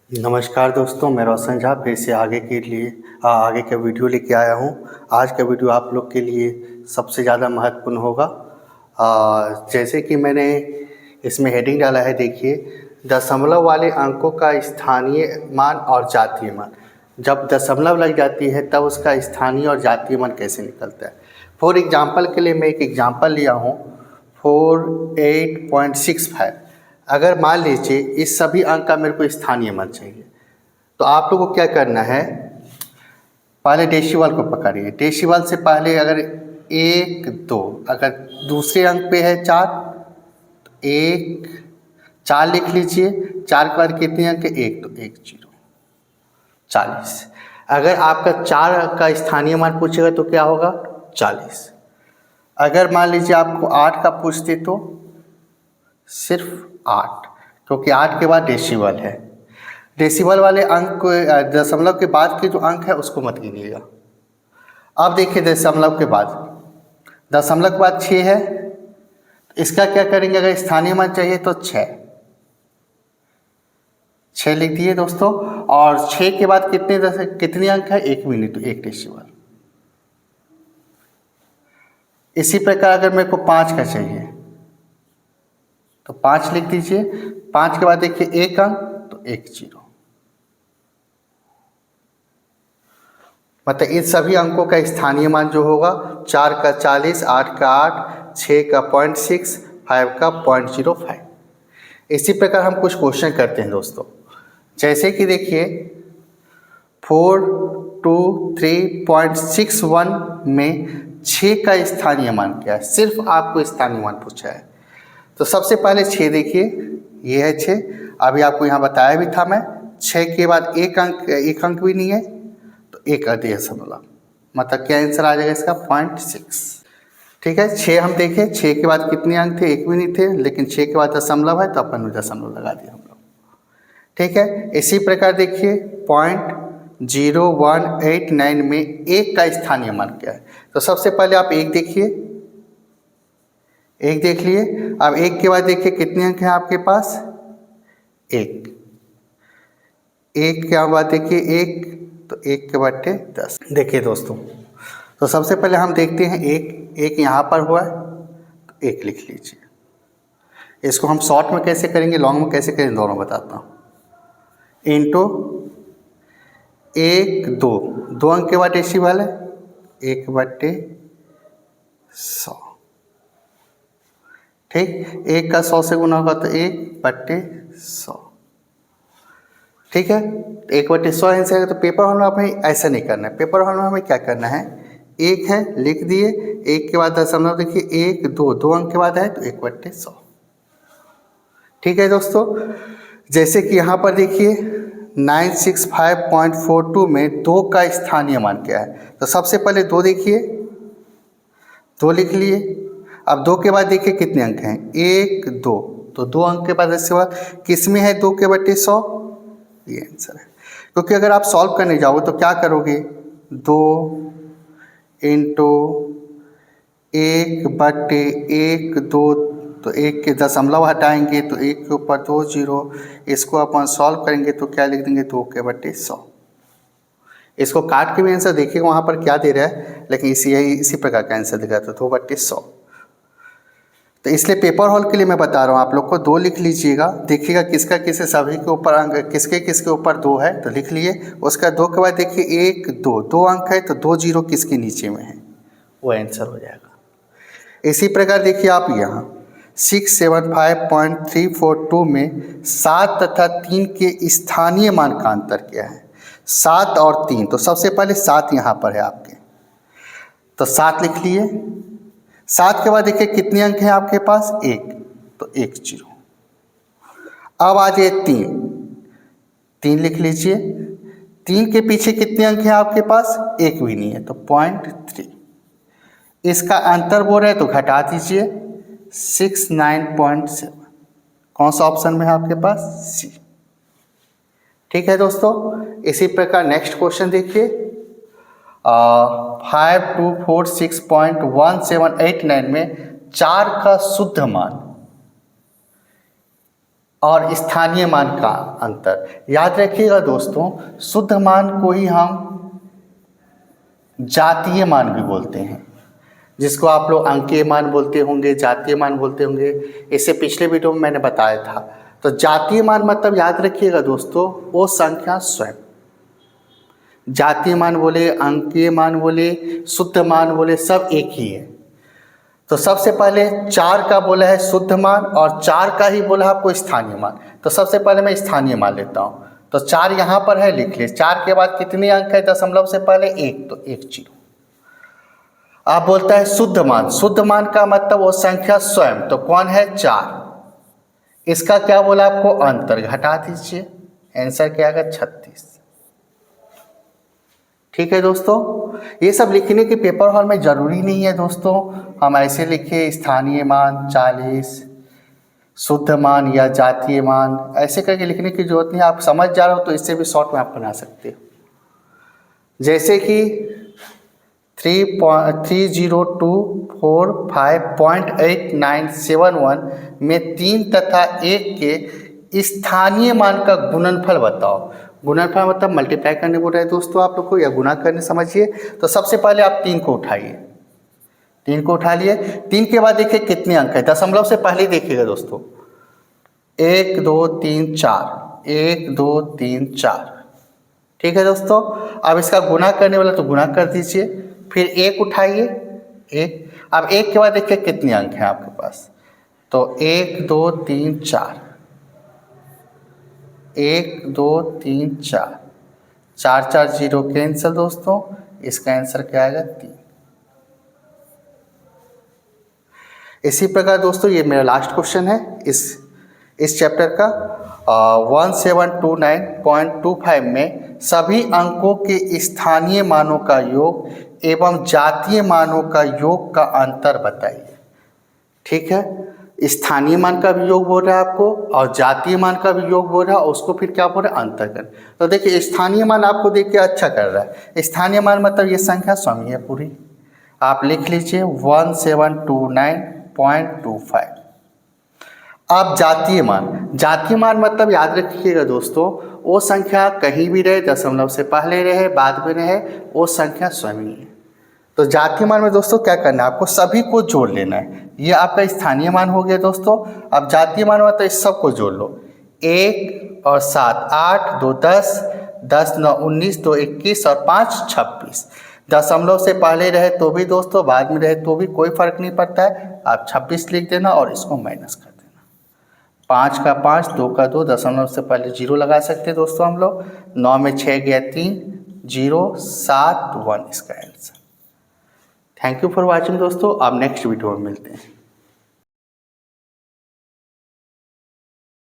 नमस्कार दोस्तों, मैं रोशन झा फिर से आगे का वीडियो लेके आया हूँ। आज का वीडियो आप लोग के लिए सबसे ज़्यादा महत्वपूर्ण होगा। जैसे कि मैंने इसमें हेडिंग डाला है, देखिए, दशमलव वाले अंकों का स्थानीय मान और जातीय मान। जब दशमलव लग जाती है तब उसका स्थानीय और जातीय मान कैसे निकलता है। फॉर एग्जांपल के लिए मैं एक एग्जांपल लिया हूँ 48.65। अगर मान लीजिए इस सभी अंक का मेरे को स्थानीय मान चाहिए, तो आप लोगों को क्या करना है, पहले डेसिमल को पकड़िए। डेसिमल से पहले अगर 1 2, अगर दूसरे अंक पे है 4 तो 1 4 लिख लीजिए। 4 के बाद कितने अंक है? 1, तो 1 0 40। अगर आपका 4 का स्थानीय मान पूछेगा तो क्या होगा? 40। अगर मान लीजिए आपको 8 का पूछते तो सिर्फ 8, क्योंकि 8 के बाद डेसिमल है। डेसिमल वाले अंक को दशमलव के बाद के जो अंक है उसको मत गिनिएगा। अब देखिए दशमलव के बाद 6 है, इसका क्या करेंगे? अगर स्थानीय मान चाहिए तो 6 लिख दिए दोस्तों। और 6 के बाद कितने अंक है? 1 मिनट, तो 1 डेसिमल। इसी प्रकार अगर मेरे को 5 का चाहिए तो 5 लिख दीजिए। 5 के बाद देखिए 1 अंक, तो 1 0। मतलब इन सभी अंकों का स्थानीय मान जो होगा 4 का 40, 8 का 8, 6 का 0.6, 5 का 0.05। इसी प्रकार हम कुछ क्वेश्चन करते हैं दोस्तों। जैसे कि देखिए 423.61 में 6 का स्थानीय मान क्या है? सिर्फ आपको स्थानीय मान पूछा है। तो सबसे पहले 6 देखिए, ये है 6। अभी आपको यहाँ बताया भी था मैं, 6 के बाद एक अंक भी नहीं है, तो 1 दशमलव, मतलब क्या आंसर आ जाएगा इसका? 0.6। ठीक है, 6 हम देखें, 6 के बाद कितने अंक थे? 1 भी नहीं थे, लेकिन 6 के बाद दशमलव है तो अपन दशमलव लगा दिया हम लोग। ठीक है, इसी प्रकार देखिए 0.0189 में 1 का स्थानीय मान क्या है? तो सबसे पहले आप 1 देखिए, 1 देख लिए। अब 1 के बाद देखिए कितने अंक हैं आपके पास? 1 के बाद देखिए 1, तो 1 के बट्टे 10। देखिए दोस्तों, तो सबसे पहले हम देखते हैं 1 यहाँ पर हुआ है, तो 1 लिख लीजिए। इसको हम शॉर्ट में कैसे करेंगे, लॉन्ग में कैसे करेंगे, दोनों बताता हूँ। इंटू 1 2 अंक के बाद डेसिमल है, 1 बट्टे 100। ठीक, 1 का 100 से गुना होगा तो 1 बट्टे 100। ठीक है, 1 बट्टे 100 आंसर है। तो पेपर हॉल में हमें ऐसा नहीं करना है। पेपर हॉल में हमें क्या करना है, 1 है लिख दिए, 1 के बाद दशमलव देखिए, 1 2 अंक के बाद है तो 1 बट्टे 100। ठीक है दोस्तों, जैसे कि यहाँ पर देखिए 965.42 में 2 का स्थानीय मान क्या है? तो सबसे पहले 2 देखिए, 2 लिख लिए। अब 2 के बाद देखिए कितने अंक हैं? 1 2, तो 2 अंक के बाद इसके बाद किस में है? 2 के बट्टे 100, ये आंसर है। क्योंकि अगर आप सॉल्व करने जाओगे तो क्या करोगे? 2 इंटू 1 बट्टे 1 2, तो 1 के दशमलव हटाएंगे तो 1 के ऊपर 2 0। इसको अपन सॉल्व करेंगे तो क्या लिख देंगे? 2 के बट्टे 100। इसको काट के भी आंसर देखिएगा वहाँ पर क्या दे रहा है, लेकिन इसी प्रकार का आंसर दिखा था, 2 बट्टे 100। तो इसलिए पेपर हॉल के लिए मैं बता रहा हूँ आप लोग को, 2 लिख लीजिएगा। देखिएगा किसका किसे सभी के ऊपर अंक, किसके ऊपर 2 है तो लिख लिए। उसका 2 के बाद देखिए 1 2 अंक है, तो 2 0 किसके नीचे में है, वो आंसर हो जाएगा। इसी प्रकार देखिए आप यहाँ 675.342 में 7 तथा 3 के स्थानीय मान का अंतर क्या है? 7 और 3, तो सबसे पहले 7 यहाँ पर है आपके, तो 7 लिख लिए। 7 के बाद देखिए कितने अंक हैं आपके पास? 1, तो 1 0। अब आ जाए 3 लिख लीजिए। 3 के पीछे कितने अंक हैं आपके पास? 1 भी नहीं है, तो 0.3। इसका अंतर बोल रहे तो घटा दीजिए, 69.7। कौन सा ऑप्शन में है आपके पास? सी। ठीक है दोस्तों, इसी प्रकार नेक्स्ट क्वेश्चन देखिए 5246.1789 में 4 का शुद्ध मान और स्थानीय मान का अंतर। याद रखिएगा दोस्तों, शुद्ध मान को ही हम जातीय मान भी बोलते हैं, जिसको आप लोग अंकीय मान बोलते होंगे, जातीय मान बोलते होंगे। इससे पिछले वीडियो में मैंने बताया था। तो जातीय मान मतलब याद रखिएगा दोस्तों, वो संख्या स्वयं। जातीय मान बोले, अंकीय मान बोले, शुद्ध मान बोले, सब एक ही है। तो सबसे पहले 4 का बोला है शुद्ध मान और 4 का ही बोला आपको स्थानीय मान। तो सबसे पहले मैं स्थानीय मान लेता हूँ। तो 4 यहाँ पर है, लिख ले। 4 के बाद कितने अंक है दशमलव से पहले? 1, तो 1 0। आप बोलता है शुद्ध मान। शुद्ध मान का मतलब वो संख्या स्वयं। तो कौन है? 4। इसका क्या बोला आपको? अंतर। घटा दीजिए, आंसर क्या आएगा? 36। ठीक है दोस्तों, ये सब लिखने के पेपर हॉल में ज़रूरी नहीं है दोस्तों। हम ऐसे लिखे स्थानीय मान 40, शुद्ध मान या जातीय मान, ऐसे करके लिखने की जरूरत नहीं है। आप समझ जा रहे हो तो इससे भी शॉर्ट में आप बना सकते हो। जैसे कि 30245.8971 में 3 तथा 1 के स्थानीय मान का गुणनफल बताओ। गुणनफल मतलब मल्टीप्लाई करने बोल रहे हैं दोस्तों आप लोग को, या गुणा करने समझिए। तो सबसे पहले आप 3 को उठाइए। 3 को उठा लिए। 3 के बाद देखिए कितने अंक है, दशमलव से पहले देखिएगा दोस्तों। 1 2 3 4, 1 2 3 4। ठीक है दोस्तों, अब इसका गुणा करने वाला तो गुणा कर दीजिए। फिर 1 उठाइए, 1। अब 1 के बाद देखिए कितने अंक हैं आपके पास। तो 1 2 3 4, 1 2 3 4, 4 4 0 कैंसिल दोस्तों। इसका आंसर क्या आएगा? 3। इसी प्रकार दोस्तों ये मेरा लास्ट क्वेश्चन है इस चैप्टर का। 1729.25 में सभी अंकों के स्थानीय मानों का योग एवं जातीय मानों का योग का अंतर बताइए। ठीक है, स्थानीय मान का भी योग बोल रहा है आपको और जातीय मान का भी योग बोल रहा है, और उसको फिर क्या बोल रहा है? अंतर कर। तो देखिए स्थानीय मान आपको देख के अच्छा कर रहा है। स्थानीय मान मतलब ये संख्या स्वयं है पूरी। आप लिख लीजिए 1729.25। अब जातीय मान। जातीय मान मतलब याद रखिएगा दोस्तों, वो संख्या कहीं भी रहे, दशमलव से पहले रहे, बाद में रहे, वो संख्या स्वयं ही है। तो जातीय मान में दोस्तों क्या करना है? आपको सभी को जोड़ लेना है। ये आपका स्थानीय मान हो गया दोस्तों। अब जातीय मान मतलब इस सब को जोड़ लो। 1 और 7 8, 2 10, 10 9 19, 2 21 और 5 26। दशमलव से पहले रहे तो भी दोस्तों, बाद में रहे तो भी कोई फर्क नहीं पड़ता है। आप 26 लिख देना और इसको माइनस कर देना। 5 का 5, 2 का 2, दशमलव से पहले 0 लगा सकते हैं दोस्तों हम लोग। 9 में 6 गया 3, 0 7 1 इसका answer. Thank you for watching दोस्तों। अब नेक्स्ट वीडियो में मिलते हैं।